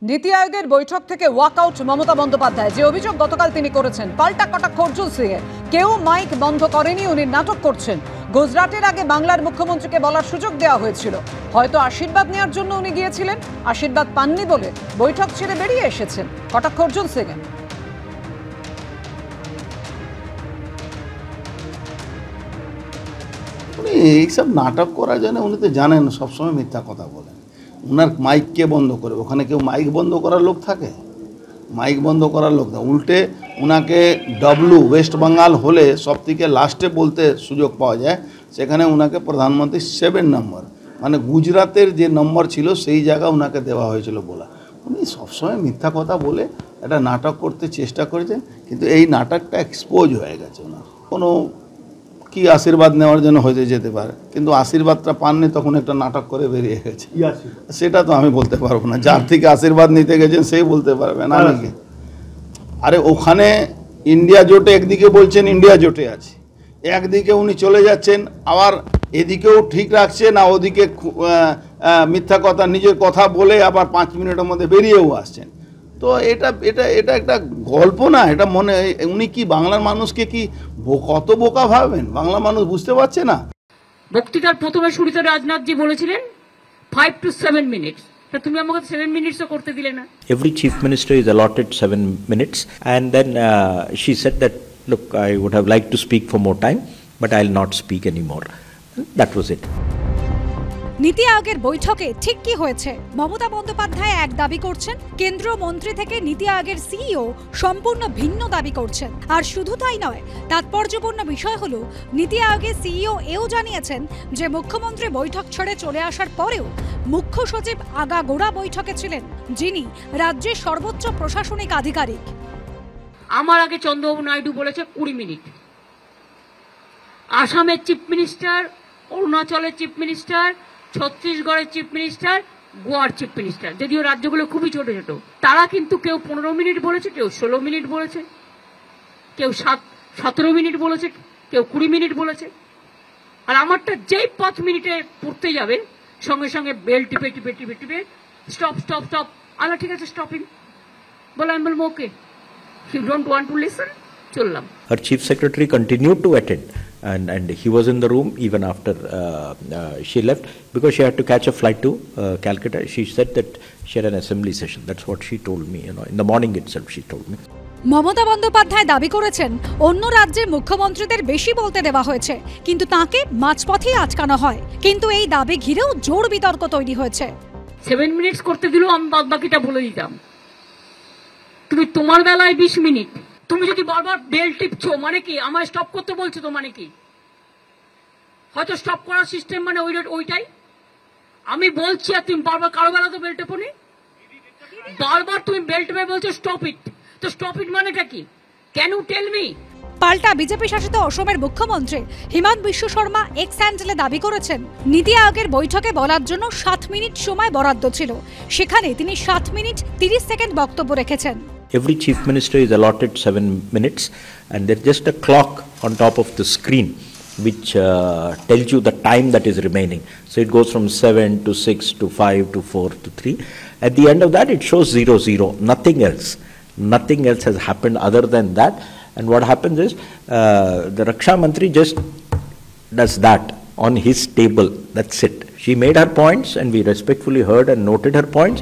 নীতি আয়োগের বৈঠক থেকে ওয়াকআউট মমতা বন্দ্যোপাধ্যায়। যে অভিযোগ গতকাল তিনি করেছেন, পাল্টা কটাক্ষ অর্জুন সিংয়ের। কেউ মাইক বন্ধ করেনি, উনি নাটক করছেন। গুজরাটের আগে বাংলার মুখ্যমন্ত্রীকে বলার সুযোগ দেওয়া হয়েছিল। হয়তো আশীর্বাদ নেওয়ার জন্য উনি গিয়েছিলেন, আশীর্বাদ পাননি বলে বৈঠক ছেড়ে বেরিয়ে এসেছেন। কটাক্ষ অর্জুন সিংয়ের। এইসব নাটক করার জন্য উনি তো জানেন সবসময় মিথ্যা কথা বলেন। উনার মাইক কে বন্ধ করে? ওখানে কেউ মাইক বন্ধ করার লোক থাকে? মাইক বন্ধ করার লোক না। উল্টে উনাকে ওয়েস্ট বেঙ্গল হলে সব থেকে লাস্টে বলতে সুযোগ পাওয়া যায়, সেখানে উনাকে প্রধানমন্ত্রী 7 নম্বর, মানে গুজরাতের যে নম্বর ছিল সেই জায়গা উনাকে দেওয়া হয়েছিল বলা। উনি সবসময় মিথ্যা কথা বলে একটা নাটক করতে চেষ্টা করেছেন, কিন্তু এই নাটকটা এক্সপোজ হয়ে গেছে। ওনার কোনো কি আশীর্বাদ নেওয়ার জন্য হয়ে যেতে পারে, কিন্তু আশীর্বাদটা পাননি, তখন একটা নাটক করে বেরিয়ে গেছে। সেটা তো আমি বলতে পারবো না। যার থেকে আশীর্বাদ নিতে গেছেন সেই বলতে পারবেন। আমি কি? আরে ওখানে ইন্ডিয়া জোটে একদিকে বলছেন ইন্ডিয়া জোটে আছে, একদিকে উনি চলে যাচ্ছেন, আবার এদিকেও ঠিক রাখছে না, ওদিকে মিথ্যা কথা নিজের কথা বলে আবার 5 মিনিটের মধ্যে বেরিয়েও আসছেন। তো এটা এটা এটা একটা গল্প না। এটা মনে উনি কি বাংলার মানুষকে কি কত বোকা ভাবেন? বাংলা মানুষ বুঝতে পারছে না। বক্তৃতার প্রথমে শুরুতে রাজনাথজি বলেছিলেন 5 to 7 minutes। তুমি আমাকে 7 মিনিটসও করতে দিলে না। Every chief minister is allotted 7 minutes, and then she said that, look, I would have liked to speak for more time, but I'll not speak anymore. That was it. নীতি আয়োগের বৈঠকে ঠিক কি হয়েছে? মমতা বন্দ্যোপাধ্যায় এক দাবি করছেন, কেন্দ্রীয় মন্ত্রী থেকে নীতি আয়োগের সিইও সম্পূর্ণ ভিন্ন দাবি করছেন। আর শুধু তাই নয়, তাৎপর্যপূর্ণ বিষয় হলো নীতি আয়োগের সিইও এও জানিয়েছেন যে মুখ্যমন্ত্রী বৈঠক ছেড়ে চলে আসার পরেও মুখ্য সচিব আগাগোড়া বৈঠকে ছিলেন, যিনি রাজ্যের সর্বোচ্চ প্রশাসনিক আধিকারিক। আমার আগে চন্দ্রবাবু নাইডু বলেছে 20 মিনিট। আসামের চিফ মিনিস্টার, অরুণাচলের চিফ মিনিস্টার, ছত্তিশগড়ের চিফ মিনিস্টার, গোয়ার চিফ মিনিস্টার, যদিও রাজ্যগুলো খুবই ছোট ছোট, তারা কিন্তু কেউ 15 মিনিট বলেছে, কেউ 16 মিনিট বলেছে, কেউ 17 মিনিট বলেছে, কেউ 20 মিনিট বলেছে। আর আমারটা যেই 5 মিনিটে পড়তে যাবে, সঙ্গে সঙ্গে বেল টিপে টিপে টিপে টিপে স্টপ স্টপ স্টপ। আল্লাহ ঠিক আছে, স্টপিং বলে আমি বলবো okay, you don't want to listen, চললাম। Her chief secretary continued to attend, and he was in the room even after she left, because she had to catch a flight to Calcutta. She said that she had an assembly session. That's what she told me, in the morning itself she told me. Mamata Bandyopadhyay দাবি করেছেন, অন্য রাজ্যের মুখ্যমন্ত্রীদের বেশি বলতে দেওয়া হয়েছে, কিন্তু তাকে মাঝপথেই আটকানো হয়। কিন্তু এই দাবি ঘিরেও জোর বিতর্ক তৈরি হয়েছে। 7 মিনিটস করতে দিলেও আমি বাকিটা বলে দিতাম। তুমি তোমার বেলায় 20 মিনিট, তুমি যদি বারবার বেল টিপছো মানে কি? আমায় স্টপ করতে বলছো তো মানে কি? হয়তো স্টপ করার সিস্টেম মানে ওইটাই। আমি বলছি আর তুমি বারবার কারো বেলা তো বেল টেপোনি, বারবার তুমি বেল টেপে বলছো স্টপ ইট। তো স্টপ ইট মানেটা কি? Can you tell me? পাল্টা বিজেপি শাসিত অসমের মুখ্যমন্ত্রী হিমন্ত বিশ্ব শর্মা এক্স হ্যান্ডেলে দাবি করেছেন, নীতি আয়োগের বৈঠকে বলার জন্য 7 মিনিট সময় বরাদ্দ ছিল, সেখানে তিনি 7 মিনিট 30 সেকেন্ড বক্তব্য রেখেছেন। Every chief minister is allotted 7 minutes, and there's just a clock on top of the screen which tells you the time that is remaining. So it goes from 7 to 6 to 5 to 4 to 3. At the end of that, it shows 0, nothing else. Nothing else has happened other than that. And what happens is the Raksha Mantri just does that on his table. That's it. She made her points, and we respectfully heard and noted her points.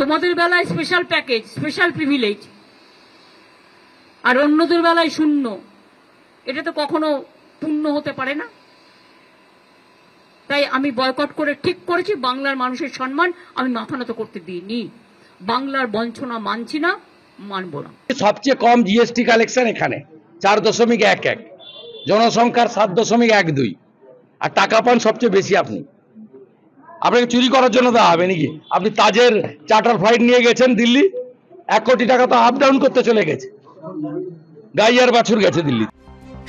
তোমাদের বেলায় special package, special privilege, আর অন্যদের বেলায় শূন্য। এটা তো কখনো পূর্ণ হতে পারে না। তাই আমি বয়কট করে ঠিক করেছি, বাংলার মানুষের সম্মান আমি মাথা নত করতে দিইনি। বাংলার বঞ্চনা মানছি না, মানব না। সবচেয়ে কম জিএসটি কালেকশন এখানে 4.11, জনসংখ্যার 7.12, আর টাকা পান সবচেয়ে বেশি আপনি। আপনাকে চুরি করার জন্য দেওয়া হবে নাকি? আপনি তাজের চার্টার ফ্লাইট নিয়ে গেছেন দিল্লি, 1 কোটি টাকা তো আপ ডাউন করতে চলে গেছে, গাই আর বাছুর গেছে দিল্লি।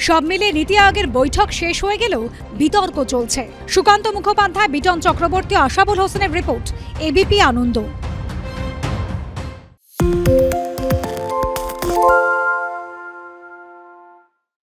সব মিলে নীতি আয়োগের বৈঠক শেষ হয়ে গেলেও বিতর্ক চলছে। সুকান্ত মুখোপাধ্যায়, বিটন চক্রবর্তী, আশাবুল হোসেনের রিপোর্ট, এবিপি আনন্দ।